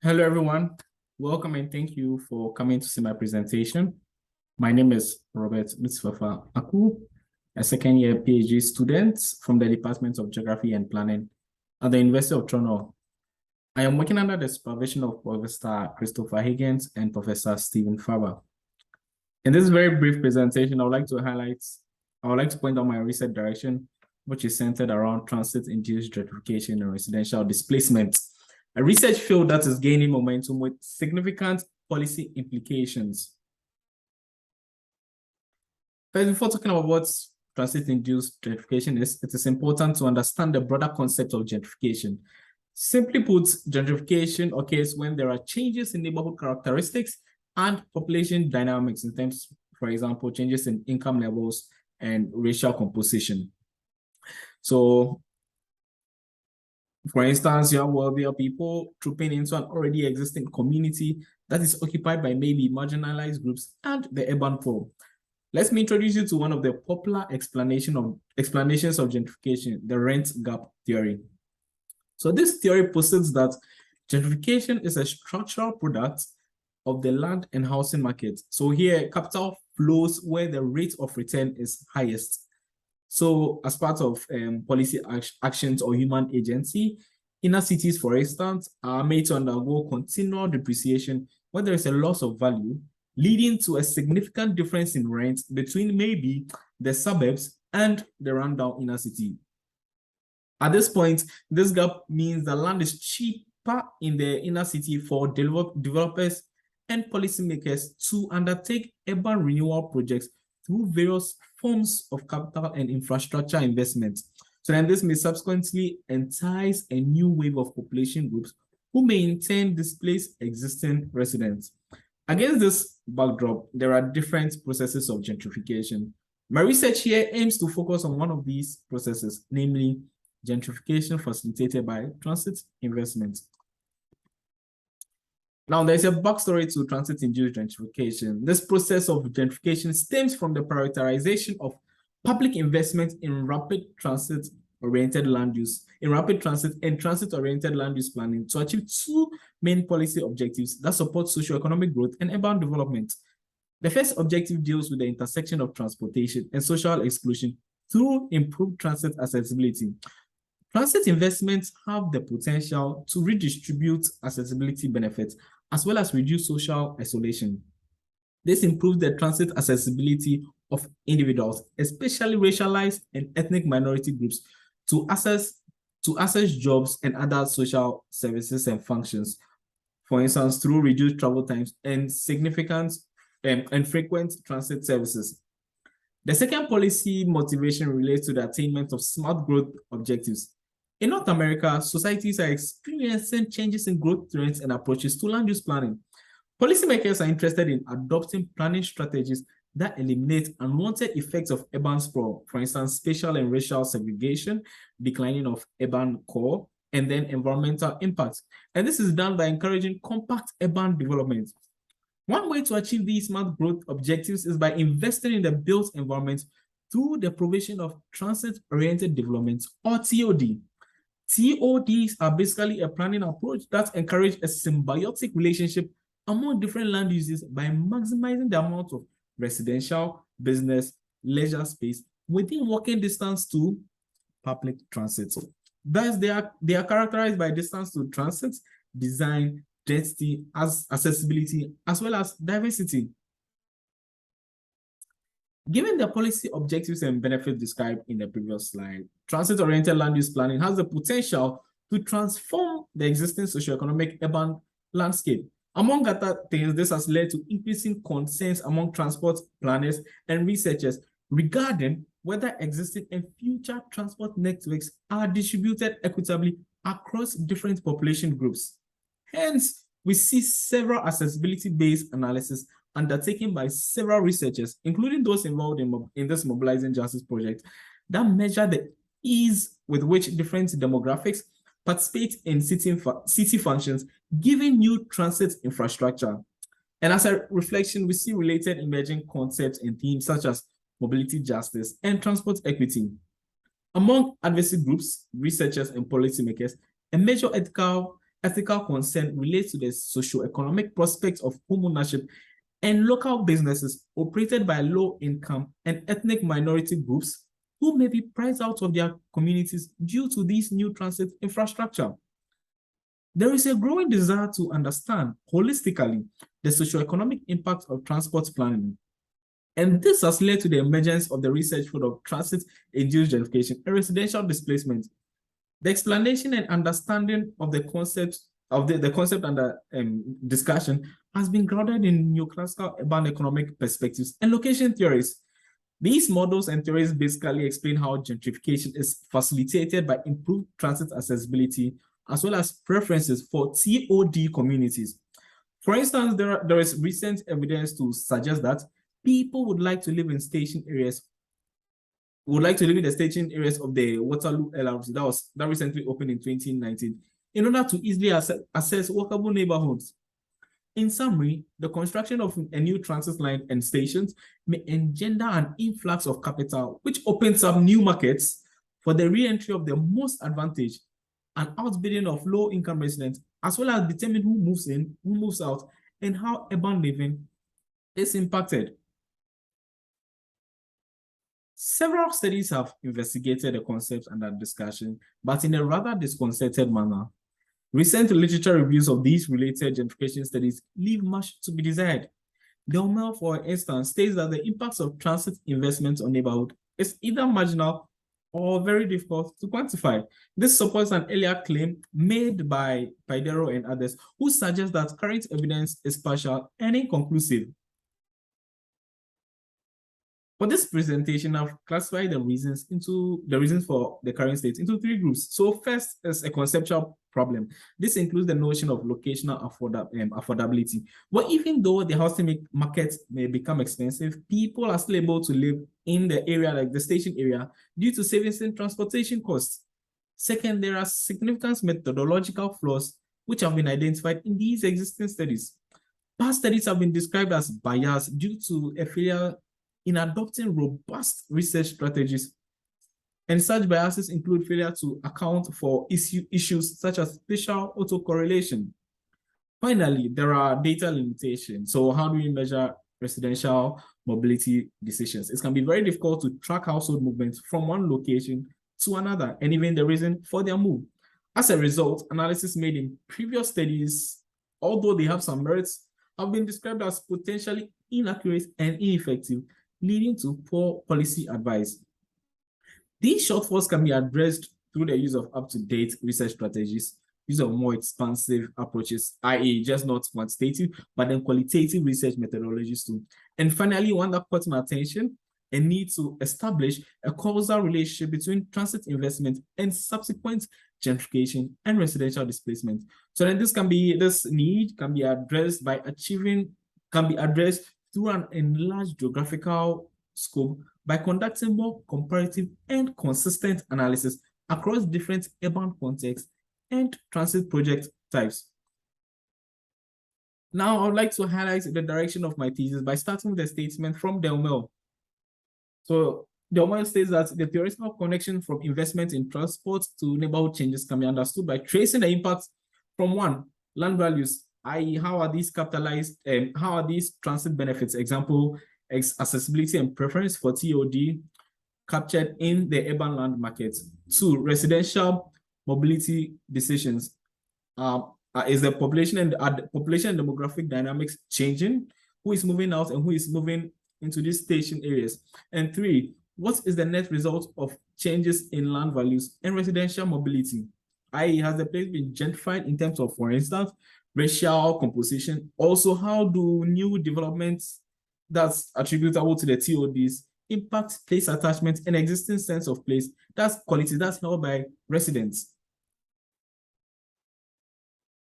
Hello, everyone. Welcome and thank you for coming to see my presentation. My name is Robert Mitsfafa Aku, a second-year PhD student from the Department of Geography and Planning at the University of Toronto. I am working under the supervision of Professor Christopher Higgins and Professor Stephen Faber. In this very brief presentation, I would like to point out my research direction, which is centered around transit-induced gentrification and residential displacement, a research field that is gaining momentum with significant policy implications. First, before talking about what transit-induced gentrification is, it is important to understand the broader concept of gentrification. Simply put, gentrification occurs when there are changes in neighborhood characteristics and population dynamics in terms, for example, changes in income levels and racial composition. So, for instance, you have wealthier people trooping into an already existing community that is occupied by maybe marginalized groups and the urban poor. Let me introduce you to one of the popular explanations of gentrification, the rent gap theory. So this theory posits that gentrification is a structural product of the land and housing market. So here, capital flows where the rate of return is highest. So as part of policy actions or human agency, inner cities, for instance, are made to undergo continual depreciation when there is a loss of value, leading to a significant difference in rent between maybe the suburbs and the rundown inner city. At this point, this gap means the land is cheaper in the inner city for developers and policymakers to undertake urban renewal projects through various forms of capital and infrastructure investments. So then this may subsequently entice a new wave of population groups who may in turn displace existing residents. Against this backdrop, there are different processes of gentrification. My research here aims to focus on one of these processes, namely gentrification facilitated by transit investment. Now, there's a backstory to transit-induced gentrification. This process of gentrification stems from the prioritization of public investment in rapid transit-oriented land use, transit-oriented land use planning to achieve two main policy objectives that support socioeconomic growth and urban development. The first objective deals with the intersection of transportation and social exclusion through improved transit accessibility. Transit investments have the potential to redistribute accessibility benefits as well as reduce social isolation. This improves the transit accessibility of individuals, especially racialized and ethnic minority groups, to access jobs and other social services and functions, for instance, through reduced travel times and significant and frequent transit services. The second policy motivation relates to the attainment of smart growth objectives. In North America, societies are experiencing changes in growth trends and approaches to land use planning. Policymakers are interested in adopting planning strategies that eliminate unwanted effects of urban sprawl, for instance, spatial and racial segregation, declining of urban core, and then environmental impacts. And this is done by encouraging compact urban development. One way to achieve these smart growth objectives is by investing in the built environment through the provision of transit-oriented development, or TOD. TODs are basically a planning approach that encourages a symbiotic relationship among different land uses by maximizing the amount of residential, business, leisure space within walking distance to public transit. Thus, they are characterized by distance to transit, design, density, accessibility, as well as diversity. Given the policy objectives and benefits described in the previous slide, transit-oriented land use planning has the potential to transform the existing socioeconomic urban landscape. Among other things, this has led to increasing concerns among transport planners and researchers regarding whether existing and future transport networks are distributed equitably across different population groups. Hence, we see several accessibility-based analysis undertaken by several researchers, including those involved in this Mobilizing Justice project, that measure the ease with which different demographics participate in city functions, given new transit infrastructure. And as a reflection, we see related emerging concepts and themes such as mobility justice and transport equity. Among advocacy groups, researchers, and policymakers, a major ethical ethical concern relates to the socio-economic prospects of home ownership and local businesses operated by low-income and ethnic minority groups who may be priced out of their communities due to this new transit infrastructure. There is a growing desire to understand holistically the socio-economic impact of transport planning. And this has led to the emergence of the research field of transit-induced gentrification and residential displacement. The explanation and understanding of the concept under discussion has been grounded in neoclassical urban economic perspectives and location theories. These models and theories basically explain how gentrification is facilitated by improved transit accessibility as well as preferences for TOD communities. For instance, there is recent evidence to suggest that people would like to live in station areas of the Waterloo LRT that recently opened in 2019 in order to easily access walkable neighborhoods. In summary, the construction of a new transit line and stations may engender an influx of capital, which opens up new markets for the re-entry of the most advantaged and outbidding of low-income residents, as well as determine who moves in, who moves out, and how urban living is impacted. Several studies have investigated the concepts under discussion, but in a rather disconcerted manner. Recent literature reviews of these related gentrification studies leave much to be desired. Delmel, for instance, states that the impacts of transit investment on neighborhood is either marginal or very difficult to quantify. This supports an earlier claim made by Paidero and others who suggest that current evidence is partial and inconclusive. For this presentation, I've classified the reasons for the current state into three groups. So first is a conceptual problem. This includes the notion of locational affordability. Well, even though the housing market may become expensive, people are still able to live in the area, like the station area, due to savings in transportation costs. Second, there are significant methodological flaws which have been identified in these existing studies. Past studies have been described as biased due to a failure in adopting robust research strategies. And such biases include failure to account for issues such as spatial autocorrelation. Finally, there are data limitations. So how do we measure residential mobility decisions? It can be very difficult to track household movements from one location to another, and even the reason for their move. As a result, analysis made in previous studies, although they have some merits, have been described as potentially inaccurate and ineffective, leading to poor policy advice. These shortfalls can be addressed through the use of up-to-date research strategies, use of more expansive approaches, i.e. just not quantitative, but then qualitative research methodologies too. And finally, one that caught my attention, a need to establish a causal relationship between transit investment and subsequent gentrification and residential displacement. So then this need can be addressed through an enlarged geographical scope by conducting more comparative and consistent analysis across different urban contexts and transit project types. Now, I would like to highlight the direction of my thesis by starting with a statement from Delmel. So Delmel states that the theoretical connection from investment in transport to neighborhood changes can be understood by tracing the impacts from one, land values, i.e. how are these capitalized, how are these transit benefits, example, accessibility and preference for TOD captured in the urban land market. Two, residential mobility decisions. Is the population and demographic dynamics changing? Who is moving out and who is moving into these station areas? And three, what is the net result of changes in land values and residential mobility? i.e. has the place been gentrified in terms of, for instance, racial composition? Also, how do new developments that's attributable to the TODs impact place attachment and existing sense of place? That's quality that's held by residents.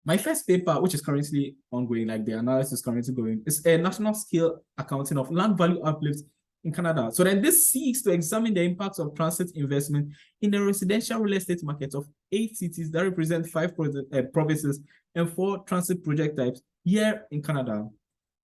My first paper, which is currently ongoing, like the analysis is currently going, is a national scale accounting of land value uplift in Canada. So then this seeks to examine the impacts of transit investment in the residential real estate market of 8 cities that represent 5 provinces and 4 transit project types here in Canada.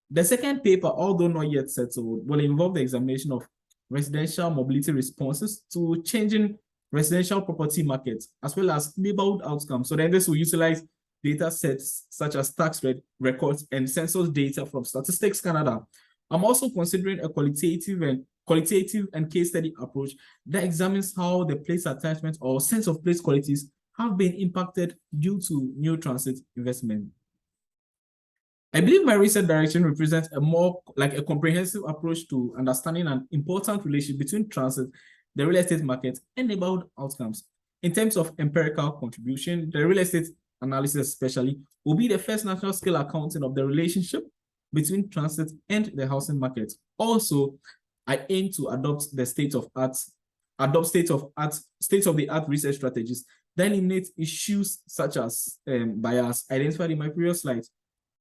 The second paper, although not yet settled, will involve the examination of residential mobility responses to changing residential property markets, as well as neighborhood outcomes. So then this will utilize data sets such as tax records and census data from Statistics Canada. I'm also considering a qualitative and case study approach that examines how the place attachment or sense of place qualities have been impacted due to new transit investment. I believe my research direction represents a more like a comprehensive approach to understanding an important relationship between transit, the real estate market, and neighborhood outcomes. In terms of empirical contribution, the real estate analysis especially will be the first national scale accounting of the relationship between transit and the housing market. Also, I aim to adopt the state-of-the-art research strategies that eliminate issues such as bias identified in my previous slides.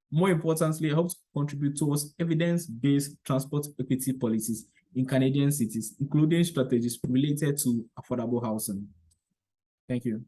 More importantly, I hope to contribute towards evidence-based transport equity policies in Canadian cities, including strategies related to affordable housing. Thank you.